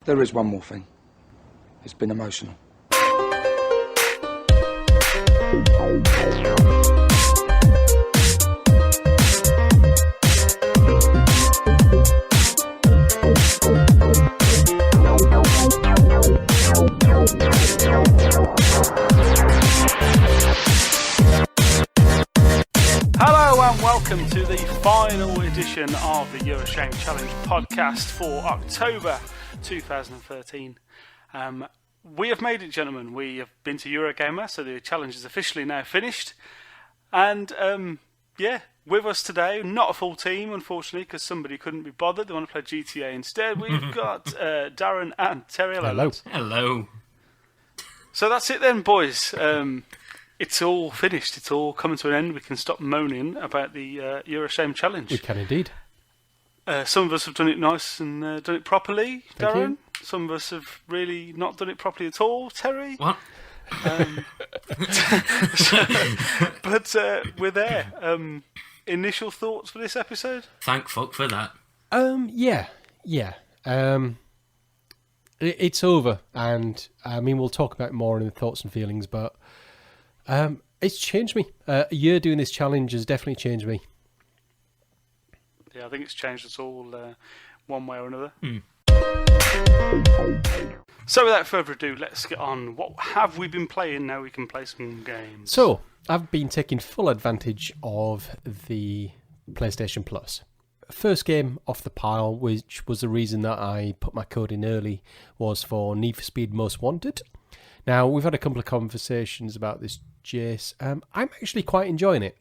There is one more thing. It's been emotional. Hello and welcome to the final edition of the YoS Challenge podcast for October 2013. We have made it, gentlemen. We have been to Eurogamer, so the challenge is officially now finished. And with us today, not a full team, unfortunately, because somebody couldn't be bothered. They want to play GTA instead. We've got Darren and Terry. Hello. Hello. So that's it then, boys. It's all finished. It's all coming to an end. We can stop moaning about the YoS Challenge. We can indeed. Some of us have done it nice and done it properly, Thank Darren. you. Some of us have really not done it properly at all, Terry. What? But we're there. Initial thoughts for this episode? Thank fuck for that. Yeah. It's over, and I mean we'll talk about it more in the thoughts and feelings, but it's changed me. A year doing this challenge has definitely changed me. Yeah, I think it's changed us all one way or another. So without further ado, let's get on. What have we been playing? Now we can play some games. So, I've been taking full advantage of the PlayStation Plus. First game off the pile, which was the reason that I put my code in early, was for Need for Speed Most Wanted. Now, we've had a couple of conversations about this, Jayce. I'm actually quite enjoying it.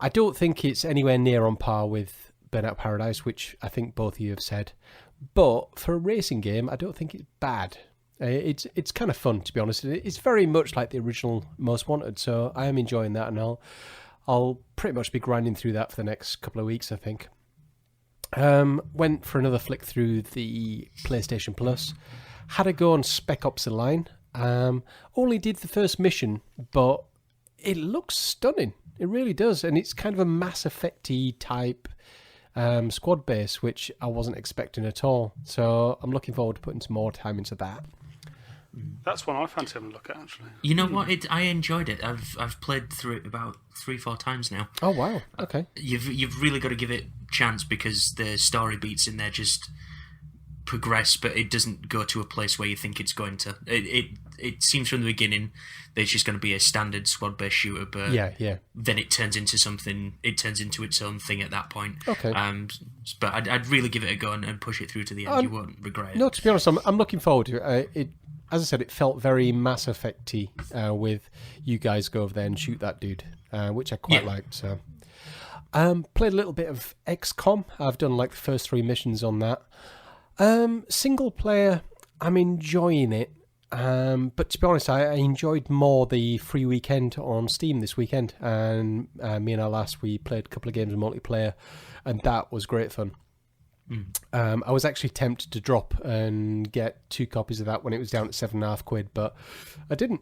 I don't think it's anywhere near on par with Burnout Paradise, which I think both of you have said. But for a racing game, I don't think it's bad. It's kind of fun, to be honest. It's very much like the original Most Wanted, so I am enjoying that, and I'll pretty much be grinding through that for the next couple of weeks, I think. Went for another flick through the PlayStation Plus. Had a go on Spec Ops: The Line. Only did the first mission, but it looks stunning. It really does, and it's kind of a Mass Effect-y type squad base, which I wasn't expecting at all. So I'm looking forward to putting some more time into that. That's one I fancy having a look at, actually. You know what? I enjoyed it. I've played through it about 3-4 times now. Oh wow! Okay. You've really got to give it a chance because the story beats in there just progress, but it doesn't go to a place where you think it's going to. It seems from the beginning that it's just going to be a standard squad-based shooter, but then it turns into something. It turns into its own thing at that point. Okay. But I'd really give it a go and push it through to the end. You won't regret it. No, to be honest, I'm looking forward to it. As I said, it felt very Mass Effect-y with you guys go over there and shoot that dude, which I quite liked. So, played a little bit of XCOM. I've done like the first 3 missions on that. Single player, I'm enjoying it. But to be honest, I enjoyed more the free weekend on Steam this weekend. And me and our lass, we played a couple of games of multiplayer, and that was great fun. I was actually tempted to drop and get 2 copies of that when it was down at £7.50, but I didn't.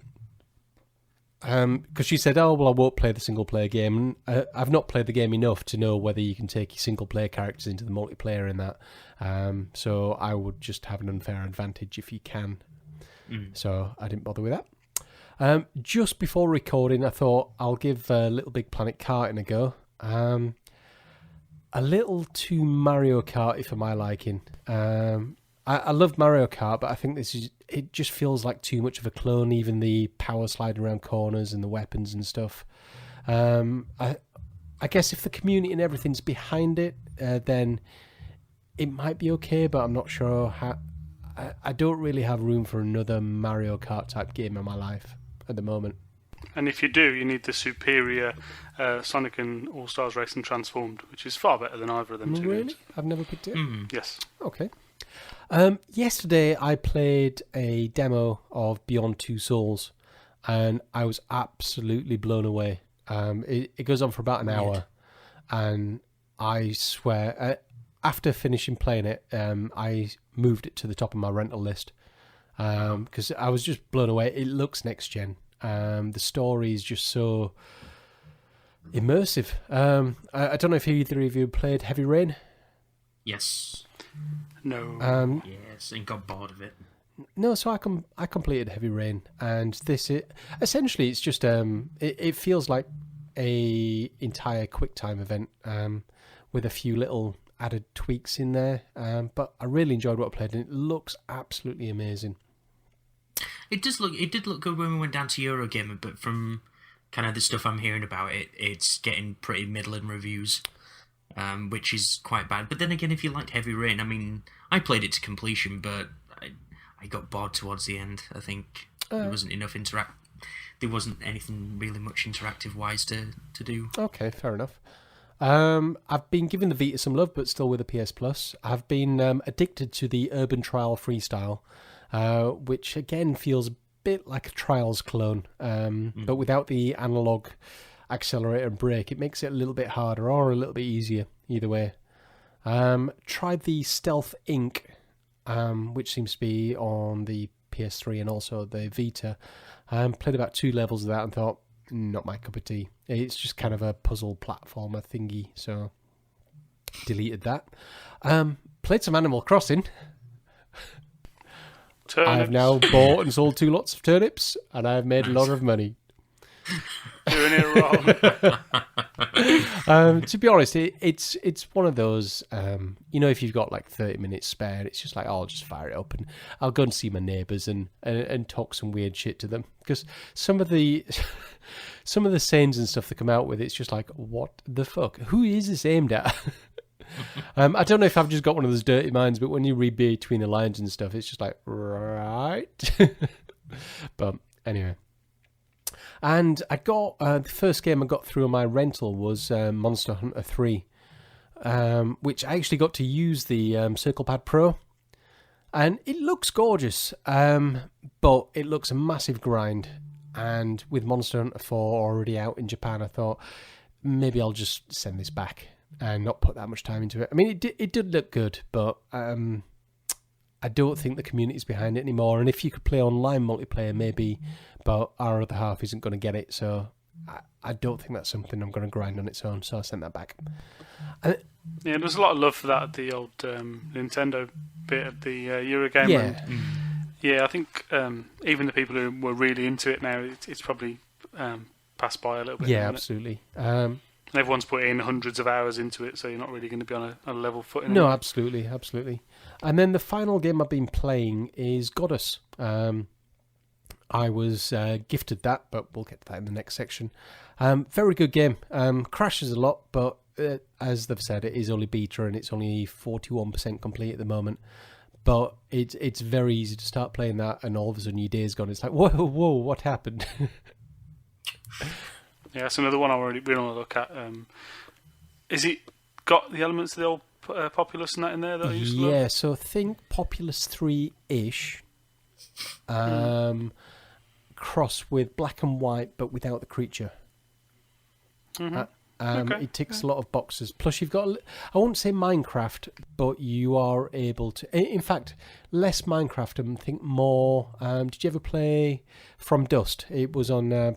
Because she said, oh, well, I won't play the single-player game. I've not played the game enough to know whether you can take your single-player characters into the multiplayer in that. So I would just have an unfair advantage if you can. So I didn't bother with that. Just before recording, I thought I'll give Little Big Planet karting a go. A little too Mario Kart for my liking. I love Mario Kart, but I think it just feels like too much of a clone, even the power sliding around corners and the weapons and stuff. I guess if the community and everything's behind it, then it might be okay, but I'm not sure how. I don't really have room for another Mario Kart type game in my life at the moment. And if you do, you need the superior Sonic and All-Stars Racing Transformed, which is far better than either of them two Really? games. I've never picked it. Yes. Okay. Yesterday I played a demo of Beyond Two Souls, and I was absolutely blown away. It goes on for about an hour, and I swear, after finishing playing it, I moved it to the top of my rental list because I was just blown away. It looks next gen. The story is just so immersive. I don't know if either of you played Heavy Rain. Yes. No. Yes, and got bored of it. No, so I completed Heavy Rain, and essentially it's just it feels like a entire QuickTime event with a few little added tweaks in there. But I really enjoyed what I played, and it looks absolutely amazing. It did look good when we went down to Eurogamer, but from kind of the stuff I'm hearing about it, it's getting pretty middling reviews, which is quite bad. But then again, if you liked Heavy Rain, I mean, I played it to completion, but I got bored towards the end. I think there wasn't enough There wasn't anything really much interactive wise to do. Okay, fair enough. I've been giving the Vita some love, but still with a PS Plus. I've been addicted to the Urban Trial Freestyle, which again feels a bit like a Trials clone, but without the analog accelerator and brake. It makes it a little bit harder or a little bit easier, either way. Tried the Stealth Inc., which seems to be on the PS3 and also the Vita. Played about 2 levels of that and thought, not my cup of tea. It's just kind of a puzzle platformer thingy, so deleted that. Played some Animal Crossing. Turnips. I've now bought and sold 2 lots of turnips, and I've made a lot of money. Doing it wrong. To be honest, it's one of those, if you've got like 30 minutes spare, it's just like, I'll just fire it up and I'll go and see my neighbours and talk some weird shit to them. Because some of the sayings and stuff that come out with, it's just like, what the fuck? Who is this aimed at? I don't know if I've just got one of those dirty minds, but when you read between the lines and stuff, it's just like, right. But anyway. And I got the first game I got through on my rental was Monster Hunter 3, which I actually got to use the CirclePad Pro, and it looks gorgeous, but it looks a massive grind. And with Monster Hunter 4 already out in Japan, I thought maybe I'll just send this back and not put that much time into it. I mean, it did look good, but I don't think the community's behind it anymore. And if you could play online multiplayer, maybe, but our other half isn't going to get it. So I don't think that's something I'm going to grind on its own. So I sent that back. Yeah, there's a lot of love for that at the old Nintendo bit of the Eurogame. Yeah. Yeah, I think even the people who were really into it now, it's probably passed by a little bit. Yeah, absolutely. Everyone's put in hundreds of hours into it, so you're not really going to be on a level footing. No, absolutely. And then the final game I've been playing is Goddess. I was gifted that, but we'll get to that in the next section. Very good game. Crashes a lot, but as they've said, it is only beta and it's only 41% complete at the moment. But it's very easy to start playing that, and all of a sudden your day's gone. It's like, whoa, what happened? Yeah, that's another one I really want to look at. Is it got the elements of the old Populous and that in there that I used to love? Yeah, so think Populous 3-ish. Cross with Black and White, but without the creature. Okay. It ticks a lot of boxes. Plus, you've got, I won't say Minecraft, but you are able to. In fact, less Minecraft and think more. Did you ever play From Dust? It was on on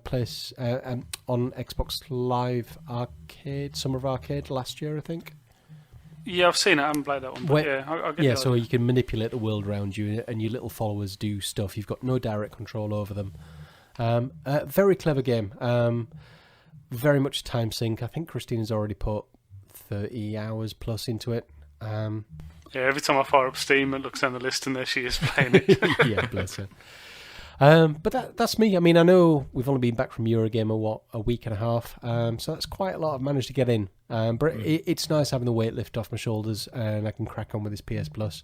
Xbox Live Arcade, Summer of Arcade last year, I think. Yeah, I've seen it. I haven't played that one. But I get the so idea. you can manipulate the world around you, and your little followers do stuff. You've got no direct control over them. Very clever game. Very much time sink. I think Christina's already put 30 hours plus into it. Yeah, every time I fire up Steam, it looks down the list and there she is playing it. Yeah, bless her. But that's me. I mean, I know we've only been back from Eurogamer, a week and a half. So that's quite a lot I've managed to get in. But it's nice having the weight lift off my shoulders and I can crack on with this PS Plus.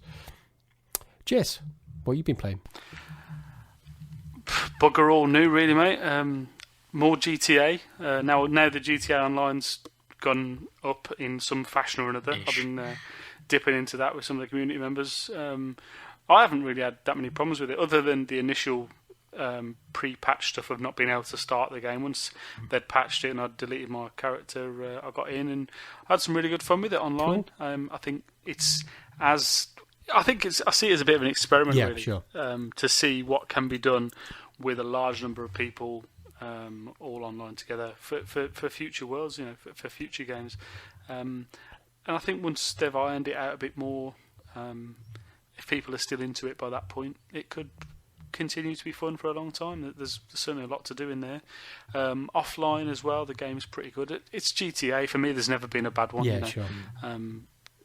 Jayce, what have you been playing? Bugger all new, really, mate. More GTA. Now the GTA Online's gone up in some fashion or another. I've been dipping into that with some of the community members. I haven't really had that many problems with it, other than the initial pre-patch stuff of not being able to start the game. Once they'd patched it and I'd deleted my character, I got in and I had some really good fun with it online. Cool. I see it as a bit of an experiment, really, sure. To see what can be done with a large number of people all online together for future worlds, for future games. And I think once they've ironed it out a bit more, If people are still into it by that point, it could continue to be fun for a long time. There's certainly a lot to do in there. Offline as well, the game's pretty good. It's GTA. For me, there's never been a bad one. Yeah, sure.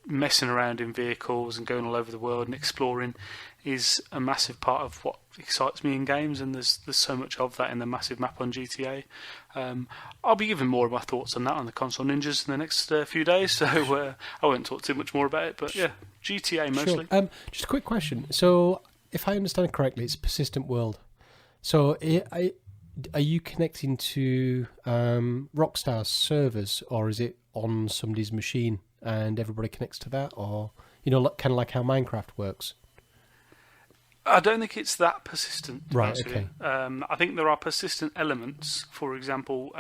Messing around in vehicles and going all over the world and exploring is a massive part of what excites me in games, and there's so much of that in the massive map on GTA. I'll be giving more of my thoughts on that on the Console Ninjas in the next few days, so I won't talk too much more about it, but yeah, GTA mostly. Sure. Just a quick question. So, if I understand correctly, it's a persistent world. So, are you connecting to Rockstar's servers, or is it on somebody's machine and everybody connects to that, or kind of like how Minecraft works? I don't think it's that persistent. Right. Okay. I think there are persistent elements. For example,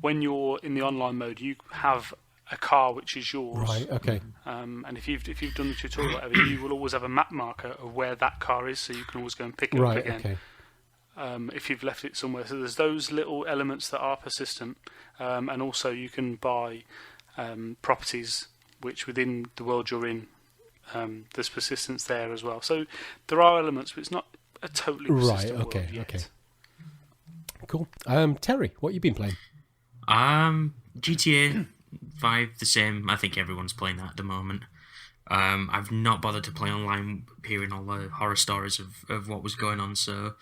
when you're in the online mode, you have a car which is yours. Right. Okay. And if you've done the tutorial, or whatever, you will always have a map marker of where that car is, so you can always go and pick it up again. Okay. If you've left it somewhere. So there's those little elements that are persistent, and also you can buy properties which within the world you're in, there's persistence there as well. So there are elements, but it's not a totally persistent world yet. Okay. Cool. Terry, what you been playing? GTA 5, the same. I think everyone's playing that at the moment. I've not bothered to play online, hearing all the horror stories of what was going on, so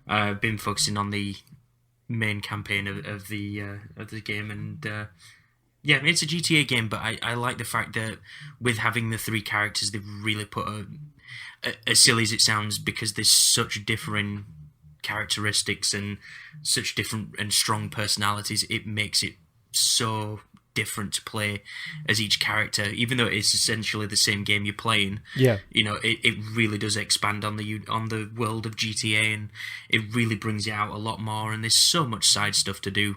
I've been focusing on the main campaign of the game, and yeah, it's a GTA game, but I like the fact that with having the three characters, they've really put as silly as it sounds, because there's such differing characteristics and such different and strong personalities, it makes it so different to play as each character, even though it's essentially the same game you're playing. Yeah, it really does expand on the world of GTA, and it really brings it out a lot more. And there's so much side stuff to do,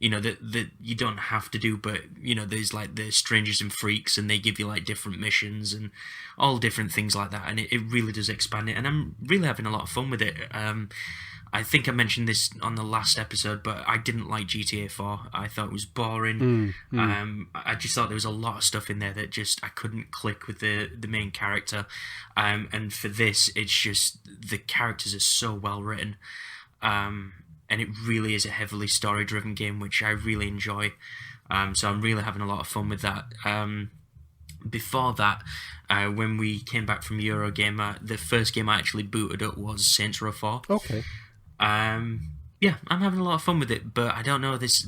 that you don't have to do, but there's like the Strangers and Freaks, and they give you like different missions and all different things like that, and it really does expand it, and I'm really having a lot of fun with it. I think I mentioned this on the last episode, but I didn't like GTA 4. I thought it was boring. I just thought there was a lot of stuff in there that just I couldn't click with the main character. And for this, it's just the characters are so well written. And it really is a heavily story-driven game, which I really enjoy. So I'm really having a lot of fun with that. Before that, when we came back from Eurogamer, the first game I actually booted up was Saints Row 4. Okay. Yeah, I'm having a lot of fun with it, but I don't know, there's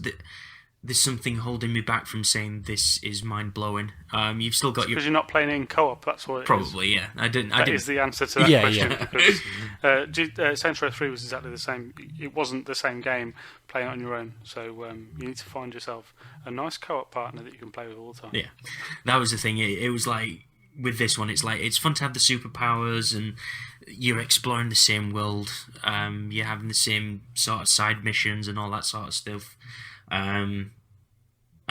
something holding me back from saying this is mind-blowing. You've still got because you're not playing in co-op, that's what it probably, is. yeah. I didn't. That is the answer to that question. Yeah. Because Saints Row 3 was exactly the same. It wasn't the same game playing it on your own, so you need to find yourself a nice co-op partner that you can play with all the time. Yeah, that was the thing. It was like, with this one, it's like, it's fun to have the superpowers, and you're exploring the same world. You're having the same sort of side missions and all that sort of stuff. I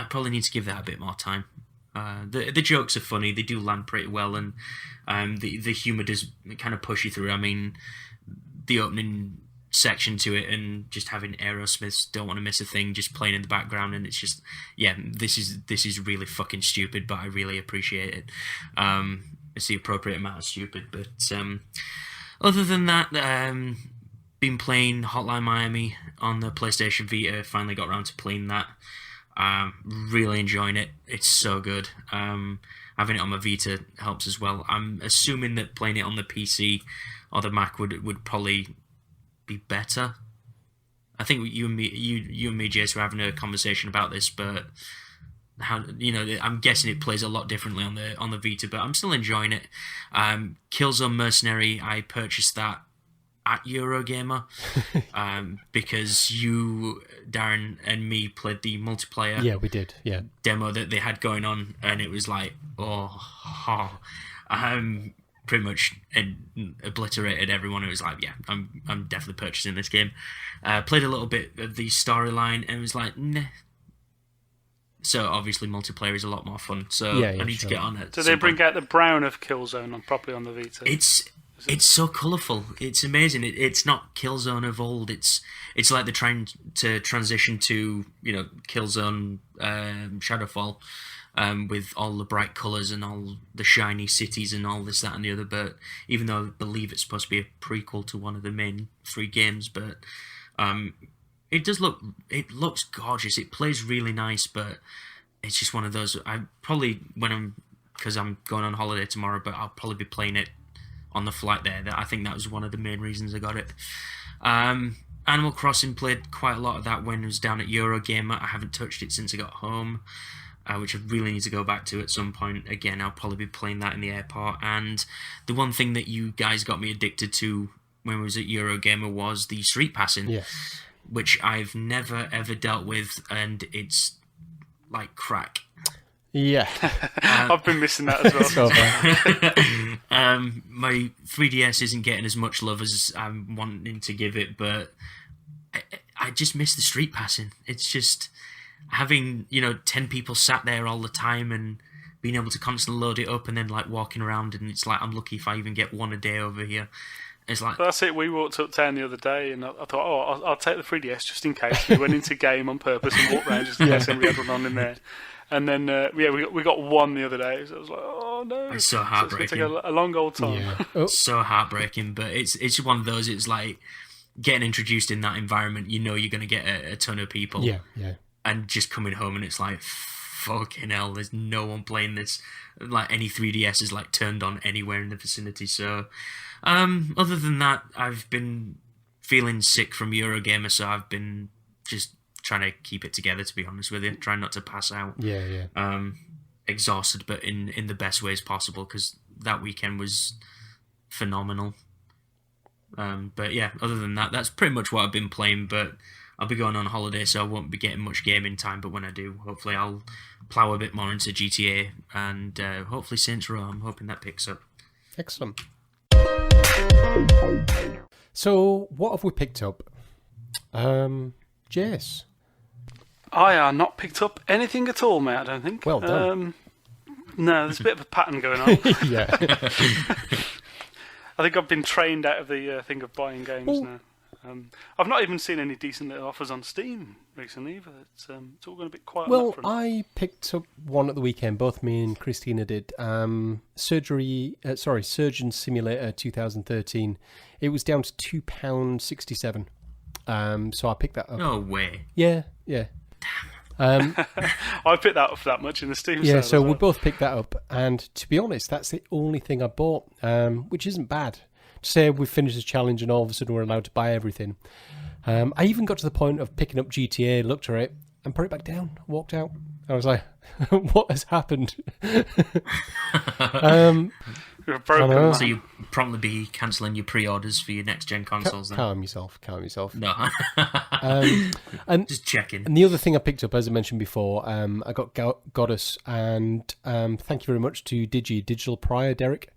probably need to give that a bit more time. The jokes are funny, they do land pretty well, and the humour does kind of push you through. I mean, the opening section to it, and just having Aerosmith's Don't Want to Miss a Thing just playing in the background, and it's just, yeah, this is really fucking stupid, but I really appreciate it. It's the appropriate amount of stupid, but other than that, been playing Hotline Miami on the PlayStation Vita, finally got around to playing that. Really enjoying it. It's so good. Having it on my Vita helps as well. I'm assuming that playing it on the PC or the Mac would probably be better. I think you and me, Jayce, were having a conversation about this, but how, I'm guessing it plays a lot differently on the Vita, but I'm still enjoying it. Killzone Mercenary, I purchased that at Eurogamer because you, Darren, and me played the multiplayer. Yeah, we did. Yeah, demo that they had going on, and it was like, pretty much obliterated everyone. It was like, yeah, I'm definitely purchasing this game. Played a little bit of the storyline, and it was like, nah. So obviously multiplayer is a lot more fun. So I need to get on it. So they bring out the brown of Killzone properly on the Vita. It's so colourful. It's amazing. It's not Killzone of old. It's like they're trying to transition to Killzone Shadowfall. with all the bright colours and all the shiny cities and all this, that and the other. But even though I believe it's supposed to be a prequel to one of the main 3 games, but it looks gorgeous. It plays really nice, but it's just one of those. Because I'm going on holiday tomorrow, but I'll probably be playing it on the flight there. I think that was one of the main reasons I got it. Animal Crossing, played quite a lot of that when I was down at Eurogamer. I haven't touched it since I got home, which I really need to go back to at some point. Again, I'll probably be playing that in the airport. And the one thing that you guys got me addicted to when I was at Eurogamer was the street passing, which I've never ever dealt with, and it's like crack. Yeah. I've been missing that as well. My 3DS isn't getting as much love as I'm wanting to give it, but I just miss the street passing. It's just having, 10 people sat there all the time and being able to constantly load it up and then like walking around, and it's like I'm lucky if I even get one a day over here. It's like that's it. We walked uptown the other day, and I thought, I'll take the 3DS just in case. We went into game on purpose and walked around just in case anybody had one on in there. And then we got one the other day, so I was like, oh no, it's so heartbreaking. It's going to take a long old time. Yeah. So heartbreaking, but it's one of those. It's like getting introduced in that environment. You're going to get a ton of people. Yeah. And just coming home and it's like, fucking hell, there's no one playing this. Like any 3DS is like turned on anywhere in the vicinity. So, other than that, I've been feeling sick from Eurogamer, so I've been just trying to keep it together, to be honest with you. Trying not to pass out. Yeah. Exhausted, but in the best ways possible, because that weekend was phenomenal. But yeah, other than that, that's pretty much what I've been playing, but I'll be going on holiday, so I won't be getting much gaming time, but when I do, hopefully I'll plough a bit more into GTA, and hopefully Saints Row. I'm hoping that picks up. Excellent. So, what have we picked up? Jayce? I have not picked up anything at all, mate, I don't think. Well done. No, there's a bit of a pattern going on. Yeah. I think I've been trained out of the thing of buying games now. I've not even seen any decent little offers on Steam recently either. It's all going a bit quiet on that front. I picked up one at the weekend. Both me and Christina did. Surgeon Simulator 2013. It was down to £2.67. So I picked that up. No way. Yeah. I picked that up for that much in the Steam sale. Yeah, so as well. we both picked that up, and to be honest, that's the only thing I bought, which isn't bad. To say we've finished the challenge and all of a sudden we're allowed to buy everything. I even got to the point of picking up GTA, looked at it, and put it back down, walked out. I was like, what has happened? You're a broken man. So you promptly be cancelling your pre-orders for your next-gen consoles then? Calm yourself. No. And just checking. And the other thing I picked up, as I mentioned before, I got Goddess, and thank you very much to Digital Prior, Derek.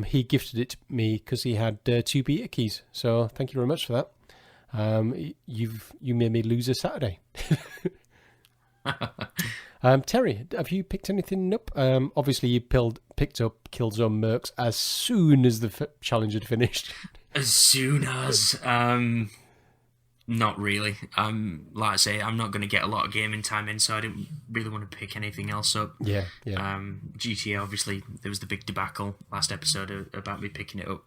He gifted it to me because he had 2 beta keys. So thank you very much for that. You made me lose a Saturday. Terry, have you picked anything up? Obviously, you picked up Killzone Mercs as soon as the challenge had finished. As soon as... Not really. Like I say, I'm not going to get a lot of gaming time in, so I didn't really want to pick anything else up. Yeah. GTA, obviously, there was the big debacle last episode about me picking it up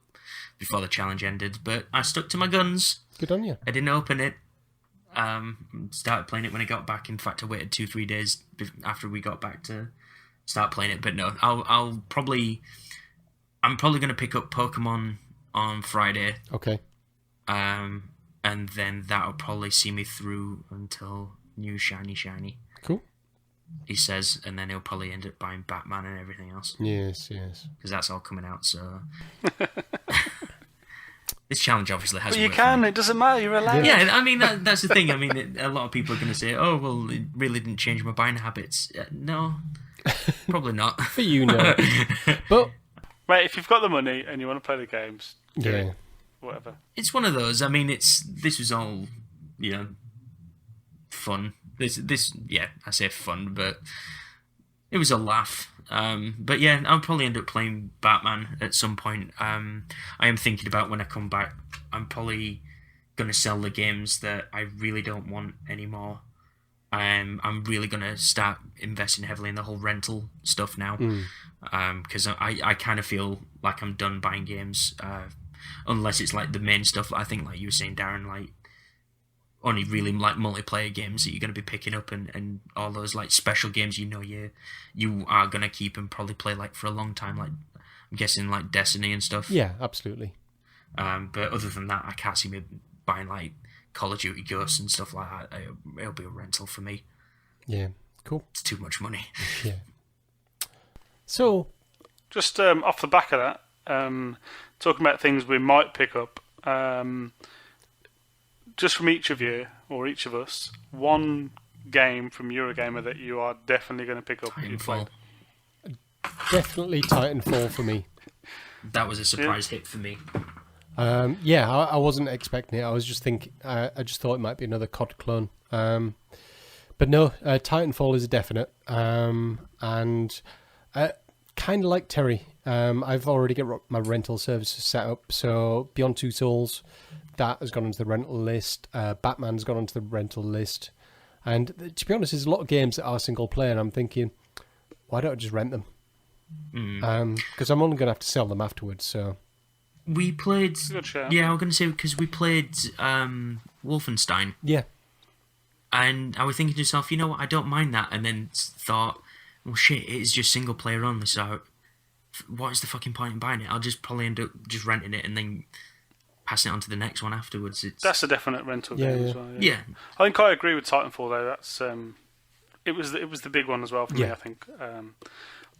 before the challenge ended, but I stuck to my guns. Good on you. I didn't open it. Started playing it when I got back. In fact, I waited 2-3 days after we got back to start playing it. But no, I'm probably going to pick up Pokemon on Friday. Okay. And then that'll probably see me through until new shiny. Cool. He says, and then he'll probably end up buying Batman and everything else. Yes. Because that's all coming out, so... This challenge obviously has. But you can. It doesn't matter. You're allowed. Yeah, I mean that's the thing. I mean, a lot of people are going to say, "Oh, well, it really didn't change my buying habits." No, probably not. For you, no. But mate, if you've got the money and you want to play the games, do it. Whatever. It's one of those. I mean, this was all, fun. This, I say fun, but it was a laugh. But yeah, I'll probably end up playing Batman at some point. I am thinking about when I come back, I'm probably going to sell the games that I really don't want anymore. I'm really going to start investing heavily in the whole rental stuff now, because I kind of feel like I'm done buying games, unless it's like the main stuff. I think, like you were saying, Darren, like only really like multiplayer games that you're going to be picking up, and all those like special games you are going to keep and probably play like for a long time, like I'm guessing like Destiny and stuff. Yeah, absolutely. But other than that, I can't see me buying like Call of Duty Ghosts and stuff like that. It'll be a rental for me. Yeah, cool. It's too much money. Yeah. So, just off the back of that, talking about things we might pick up, just from each of you, or each of us, one game from Eurogamer that you are definitely going to pick up. Titanfall. Definitely Titanfall for me. That was a surprise hit for me. I wasn't expecting it. I was just thinking. I just thought it might be another COD clone. But no, Titanfall is a definite. And kind of like Terry, I've already got my rental services set up. So Beyond Two Souls, that has gone onto the rental list. Batman's gone onto the rental list. And to be honest, there's a lot of games that are single player, and I'm thinking, why don't I just rent them? Because I'm only going to have to sell them afterwards. So we played. Good shout. Yeah, I was going to say because we played Wolfenstein. Yeah. And I was thinking to myself, you know what, I don't mind that, and then thought, well, shit, it is just single player only, so what is the fucking point in buying it? I'll just probably end up just renting it and then passing it on to the next one afterwards. That's a definite rental game as well. Yeah. I think I agree with Titanfall though. That's it was the big one as well for me. I think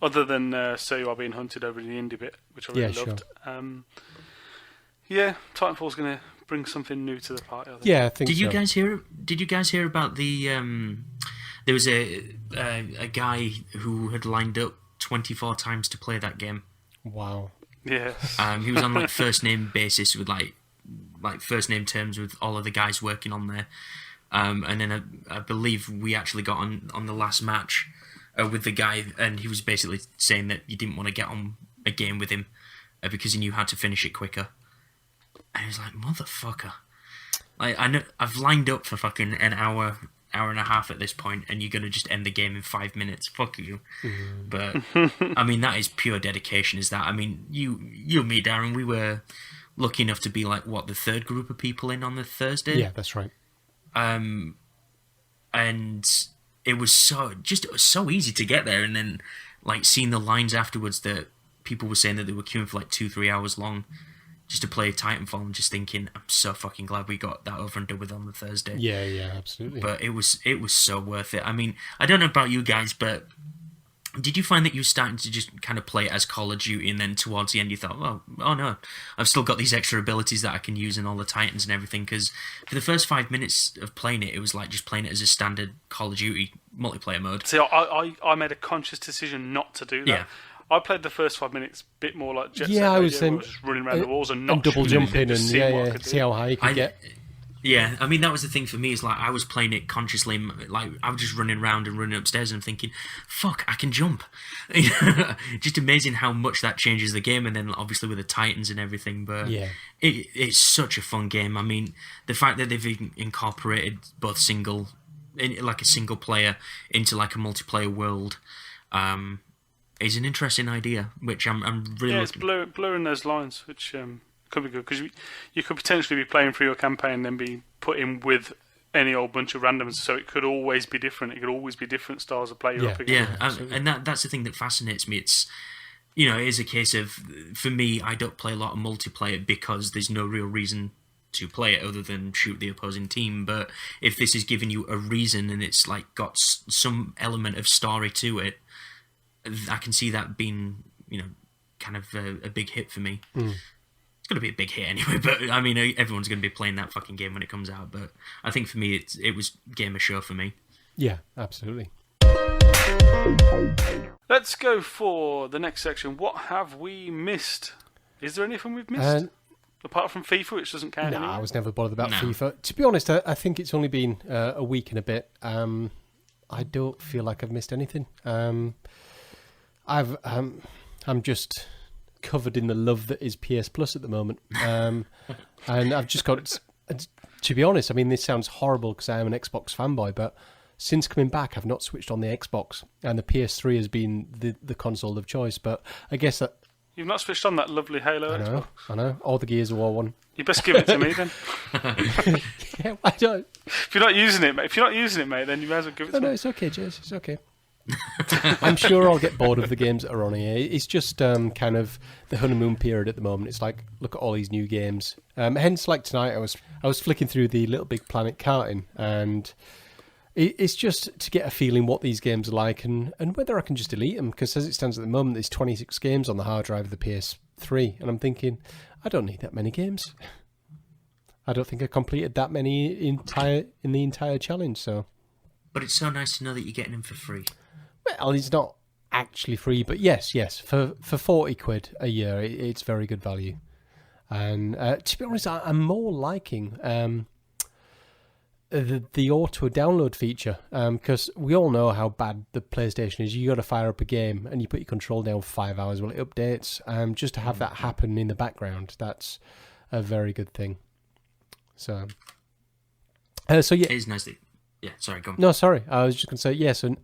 other than So You Are Being Hunted over in the indie bit, which I really loved. Titanfall's going to bring something new to the party. I think. Yeah, I think. Did you guys hear about the? There was a guy who had lined up 24 times to play that game. Wow. Yes. He was on like first name basis with like first name terms with all of the guys working on there. And then I believe we actually got on the last match with the guy, and he was basically saying that you didn't want to get on a game with him because he knew how to finish it quicker. And he was like, motherfucker. Like, I know I've lined up for fucking an hour and a half at this point, and you're going to just end the game in 5 minutes. Fuck you. But, I mean, that is pure dedication, is that? I mean, you and me, Darren, we were lucky enough to be like, what, the third group of people in on the Thursday? Yeah, that's right. And it was so easy to get there, and then, like, seeing the lines afterwards that people were saying that they were queuing for like 2-3 hours long just to play Titanfall, and just thinking, I'm so fucking glad we got that over and done with on the Thursday. Yeah, absolutely. But it was so worth it. I mean, I don't know about you guys, but did you find that you were starting to just kind of play it as Call of Duty, and then towards the end you thought, oh no, I've still got these extra abilities that I can use and all the Titans and everything? Because for the first 5 minutes of playing it, it was like just playing it as a standard Call of Duty multiplayer mode. See, I made a conscious decision not to do that. Yeah. I played the first 5 minutes a bit more like Jet Set I Radio, was saying, where I was just running around the walls and not double shooting jumping anything, and just see how high you could get. Yeah, I mean, that was the thing for me, is like I was playing it consciously, like I was just running around and running upstairs and thinking, fuck, I can jump. Just amazing how much that changes the game, and then obviously with the Titans and everything, but it's such a fun game. I mean, the fact that they've incorporated both like a single player into like a multiplayer world, is an interesting idea, which I'm really... Yeah, it's blurring those lines, which could be good, because you could potentially be playing through your campaign and then be put in with any old bunch of randoms, so it could always be different. It could always be different styles of play you're up against. Yeah, and that's the thing that fascinates me. It's, you know, it is a case of, for me, I don't play a lot of multiplayer because there's no real reason to play it other than shoot the opposing team. But if this is giving you a reason and it's like got some element of story to it, I can see that being, you know, kind of a big hit for me. It's going to be a big hit anyway, but I mean, everyone's going to be playing that fucking game when it comes out. But I think for me, it was Gamer Show for me. Yeah, absolutely. Let's go for the next section. What have we missed? Is there anything we've missed? Apart from FIFA, which doesn't count anymore? I was never bothered about FIFA. To be honest, I think it's only been a week and a bit. I don't feel like I've missed anything. I'm just covered in the love that is PS Plus at the moment, and I've just got. To be honest, I mean, this sounds horrible because I am an Xbox fanboy, but since coming back, I've not switched on the Xbox, and the PS3 has been the console of choice. But I guess that You've not switched on that lovely Halo Xbox. I know, all the Gears of War one. You best give it to me then. Yeah, I don't. If you're not using it, mate, then you may as well give it to me. No, it's okay, Jayce. It's okay. I'm sure I'll get bored of the games that are on here. It's just kind of the honeymoon period at the moment. It's like, look at all these new games. Hence, like tonight, I was flicking through the Little Big Planet karting, and it's just to get a feeling what these games are like and whether I can just delete them. Because as it stands at the moment, there's 26 games on the hard drive of the PS3, and I'm thinking, I don't need that many games. I don't think I completed that many in the entire challenge. So, but it's so nice to know that you're getting them for free. Well, it's not actually free, but yes, for 40 quid a year, it's very good value. And to be honest, I'm more liking the auto download feature, because we all know how bad the PlayStation is. You got to fire up a game and you put your control down for 5 hours while it updates. Just to have that happen in the background, that's a very good thing. So yeah, it is nice that. Yeah, sorry, go on. No, sorry, I was just going to say yes. And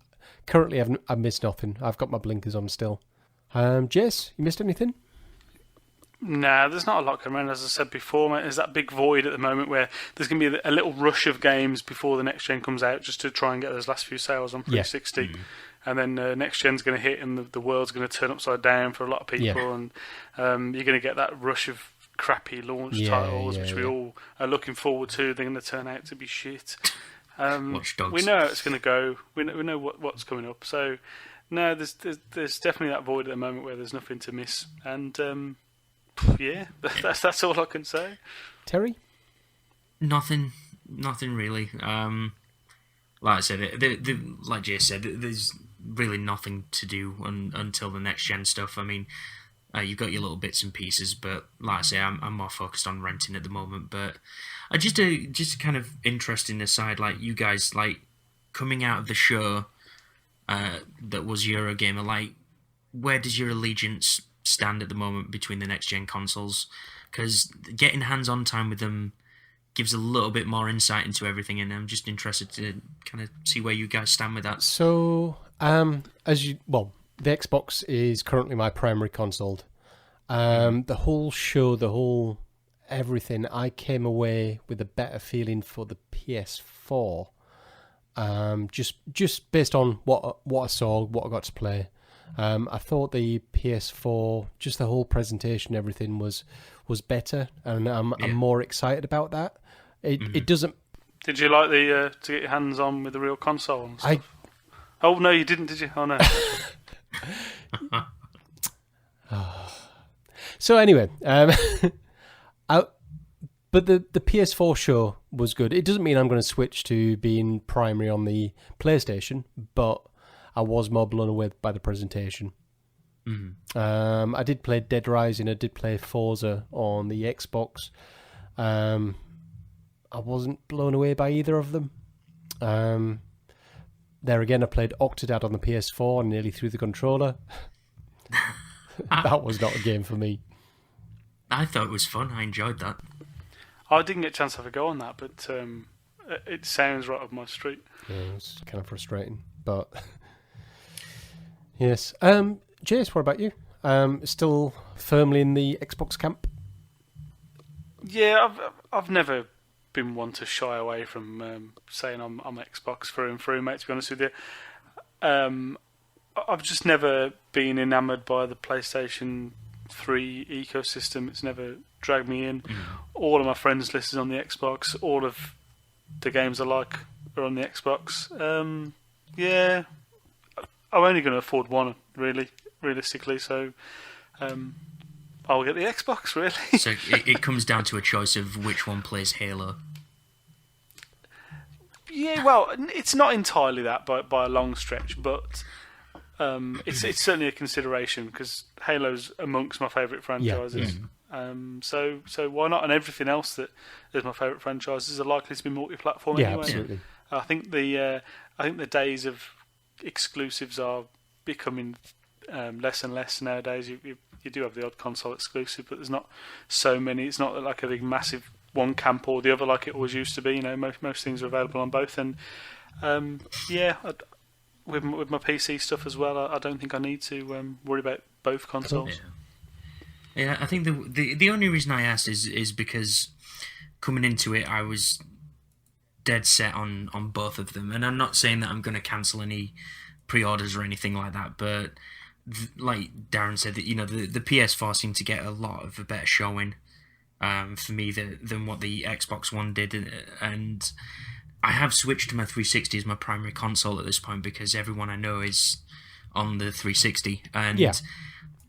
currently, I've missed nothing. I've got my blinkers on still. Jayce, you missed anything? Nah, there's not a lot going around. As I said before, mate, there's that big void at the moment where there's going to be a little rush of games before the next gen comes out, just to try and get those last few sales on 360. Yeah. And then next gen's going to hit, and the world's going to turn upside down for a lot of people, and you're going to get that rush of crappy launch titles, which we all are looking forward to. They're going to turn out to be shit. Watch Dogs. We know how it's going to go. We know what's coming up. So, no, there's definitely that void at the moment where there's nothing to miss. And that's all I can say. Terry? Nothing really. Like I said, like Jay said, there's really nothing to do until the next gen stuff. I mean, you've got your little bits and pieces, but like I say, I'm more focused on renting at the moment. But just a kind of interesting aside, like you guys, like coming out of the show that was Eurogamer, like where does your allegiance stand at the moment between the next gen consoles? Because getting hands-on time with them gives a little bit more insight into everything, and I'm just interested to kind of see where you guys stand with that. So, the Xbox is currently my primary console. The whole show, the whole everything, I came away with a better feeling for the PS4. Just based on what I saw, what I got to play. I thought the PS4, just the whole presentation, everything was better, and I'm more excited about that. It doesn't. Did you like to get your hands on with the real console and stuff? Oh no, you didn't, did you? Oh no. So anyway, but the PS4 show was good. It doesn't mean I'm going to switch to being primary on the PlayStation, but I was more blown away by the presentation. Mm-hmm. I did play Dead Rising. I did play Forza on the Xbox. I wasn't blown away by either of them. There again, I played Octodad on the PS4 and nearly threw the controller. That was not a game for me. I thought it was fun. I enjoyed that. I didn't get a chance to have a go on that, but it sounds right up my street. Yeah, it was kind of frustrating, but yes. Jayce, what about you? Still firmly in the Xbox camp? Yeah, I've never been one to shy away from saying I'm Xbox through and through, mate, to be honest with you. I've just never been enamoured by the PlayStation 3 ecosystem. It's never dragged me in. All of my friends list is on the Xbox. All of the games I like are on the Xbox. I'm only going to afford one, realistically, so I'll get the Xbox, really. So it comes down to a choice of which one plays Halo. Yeah, well, it's not entirely that by a long stretch, but it's certainly a consideration because Halo's amongst my favourite franchises. Yeah. So why not? And everything else that is my favourite franchises are likely to be multi-platform anyway. Absolutely. I think the days of exclusives are becoming less and less nowadays. You do have the odd console exclusive, but there's not so many. It's not like a big massive one camp or the other like it always used to be. You know, most things are available on both, and With my PC stuff as well, I don't think I need to worry about both consoles. Yeah, I think the only reason I asked is because coming into it, I was dead set on both of them, and I'm not saying that I'm going to cancel any pre-orders or anything like that, but like Darren said, that the PS4 seemed to get a lot of a better showing for me than what the Xbox One did, and I have switched to my 360 as my primary console at this point because everyone I know is on the 360, and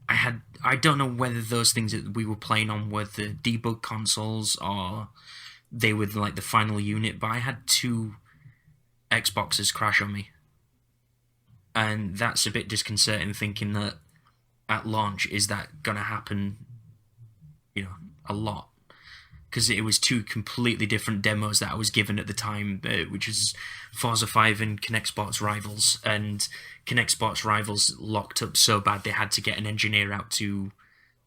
I don't know whether those things that we were playing on were the debug consoles or they were like the final unit, but I had 2 Xboxes crash on me. And that's a bit disconcerting, thinking that at launch, is that going to happen, a lot? Because it was 2 completely different demos that I was given at the time, which is Forza 5 and Kinect Sports Rivals. And Kinect Sports Rivals locked up so bad they had to get an engineer out to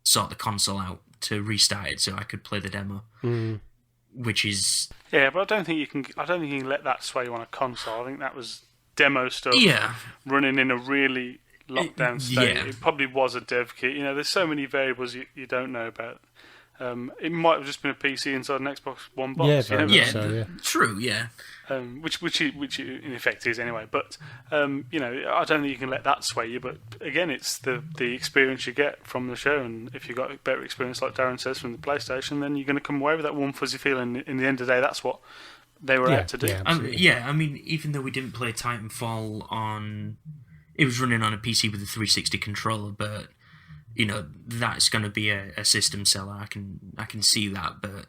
sort the console out to restart it so I could play the demo. Which is... Yeah, but I don't think you can let that sway you on a console. I think that was demo stuff running in a really lockdown state. It probably was a dev kit. There's so many variables you don't know about. It might have just been a PC inside an Xbox One box. True, yeah. Which in effect is anyway. But I don't think you can let that sway you. But again, it's the experience you get from the show, and if you've got a better experience, like Darren says, from the PlayStation, then you're going to come away with that warm fuzzy feeling. In the end of the day, that's what they were out to do. I mean, even though we didn't play Titanfall on, it was running on a PC with a 360 controller, but that's going to be a system seller. I can see that, but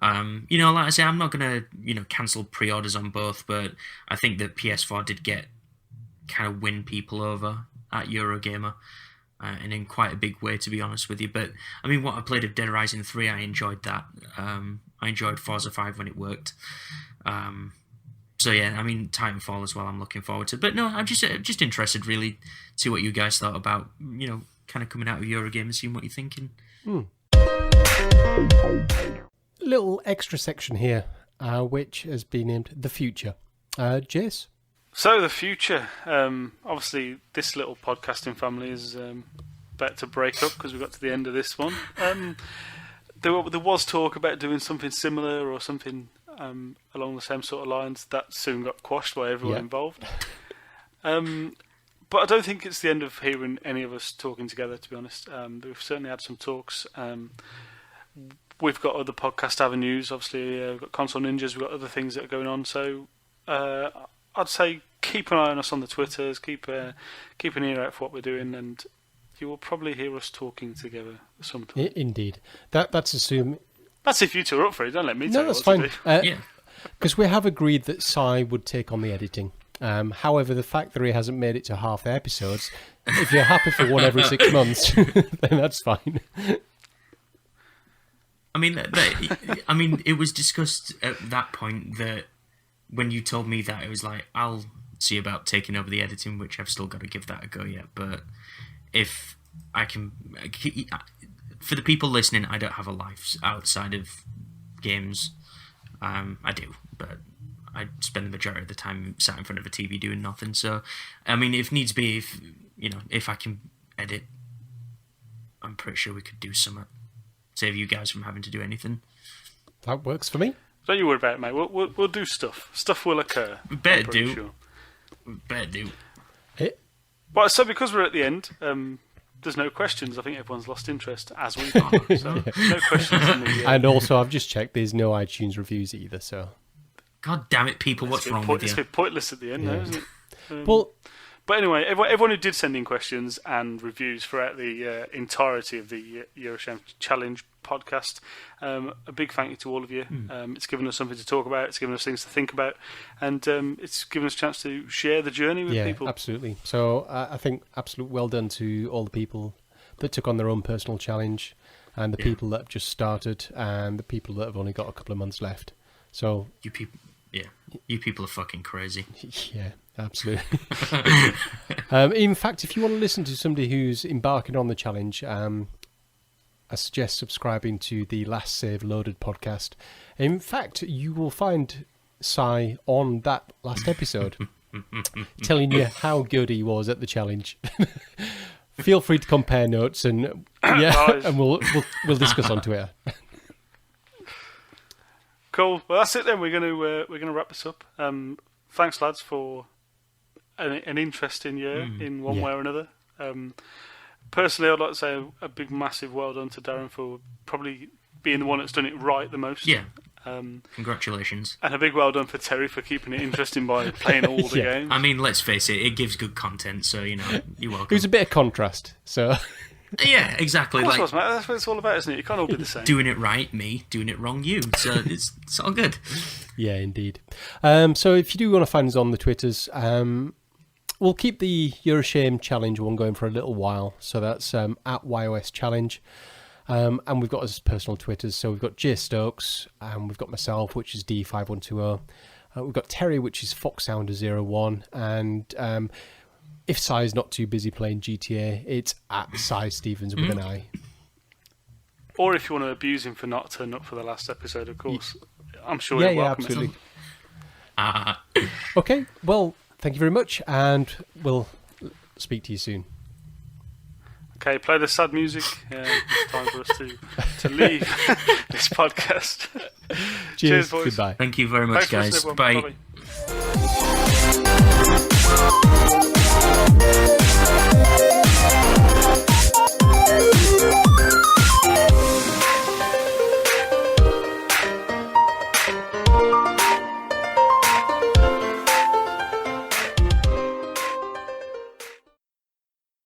like I say, I'm not going to cancel pre-orders on both, but I think that PS4 did kind of win people over at Eurogamer, and in quite a big way, to be honest with you. But I mean, what I played of Dead Rising 3, I enjoyed that. I enjoyed Forza 5 when it worked. So yeah, I mean, Titanfall as well, I'm looking forward to. But no, I'm just interested, really, to see what you guys thought about, kind of coming out of Eurogame and seeing what you're thinking. Little extra section here, which has been named The Future. Jayce? So, the future. Obviously, this little podcasting family is about to break up because we got to the end of this one. There was talk about doing something similar or something along the same sort of lines. That soon got quashed by everyone involved. But I don't think it's the end of hearing any of us talking together, to be honest. We've certainly had some talks. We've got other podcast avenues, obviously. We've got Console Ninjas, we've got other things that are going on. So I'd say keep an eye on us on the Twitters, keep an ear out for what we're doing, and you will probably hear us talking together sometime. Indeed. That's assuming... That's if you two are up for it. Don't let me tell you that's what fine. to do. Because we have agreed that Si would take on the editing. However, the fact that he hasn't made it to half the episodes, if you're happy for one every 6 months, then that's fine. I mean, it was discussed at that point that when you told me that, it was like, I'll see about taking over the editing, which I've still got to give that a go yet. But if I can... For the people listening, I don't have a life outside of games. I do, but I spend the majority of the time sat in front of a TV doing nothing. So, I mean, if needs be, if I can edit, I'm pretty sure we could do something. Save you guys from having to do anything. That works for me. Don't you worry about it, mate. We'll do stuff. Stuff will occur. We better do. Sure. We better do. But so because we're at the end, there's no questions. I think everyone's lost interest, as we are. So no questions in the And also, I've just checked. There's no iTunes reviews either. So. God damn it, people! What's wrong with you? It's a bit pointless at the end, though, isn't it? Well. But anyway, everyone who did send in questions and reviews throughout the entirety of the YoS Challenge podcast, a big thank you to all of you. It's given us something to talk about, it's given us things to think about, and it's given us a chance to share the journey with people. Yeah, absolutely. So I think absolute well done to all the people that took on their own personal challenge, and the people that have just started, and the people that have only got a couple of months left. So you people are fucking crazy. Yeah. Absolutely. In fact, if you want to listen to somebody who's embarking on the challenge, I suggest subscribing to the Last Save Loaded podcast. In fact, you will find Si on that last episode, telling you how good he was at the challenge. Feel free to compare notes, and Nice. and we'll discuss on Twitter. Cool. Well, that's it then. We're gonna wrap this up. Thanks, lads, for an interesting year in one way or another. Personally, I'd like to say a big, massive well done to Darren for probably being the one that's done it right the most. Yeah. Congratulations. And a big well done for Terry for keeping it interesting by playing all the games. I mean, let's face it, it gives good content, so, you're welcome. It was a bit of contrast, so... Yeah, exactly. Of course, mate. That's what it's all about, isn't it? You can't all be the same. Doing it right, me. Doing it wrong, you. So it's all good. Yeah, indeed. So if you do want to find us on the Twitters, we'll keep the You're a Shame challenge one going for a little while. So that's at YoS Challenge. And we've got us personal Twitters. So we've got Jayce Stokes, and we've got myself, which is D5120. We've got Terry, which is FoxSounder01. And if Si's not too busy playing GTA, it's at Si Stevens with an I. Or if you want to abuse him for not turning up for the last episode, of course. I'm sure he'll welcome absolutely. it. Okay, well, thank you very much, and we'll speak to you soon. Okay, play the sad music. It's time for us to leave this podcast. Cheers, boys. Goodbye. Thank you very much, Thanks for guys. listening, everyone. Bye. Bye-bye.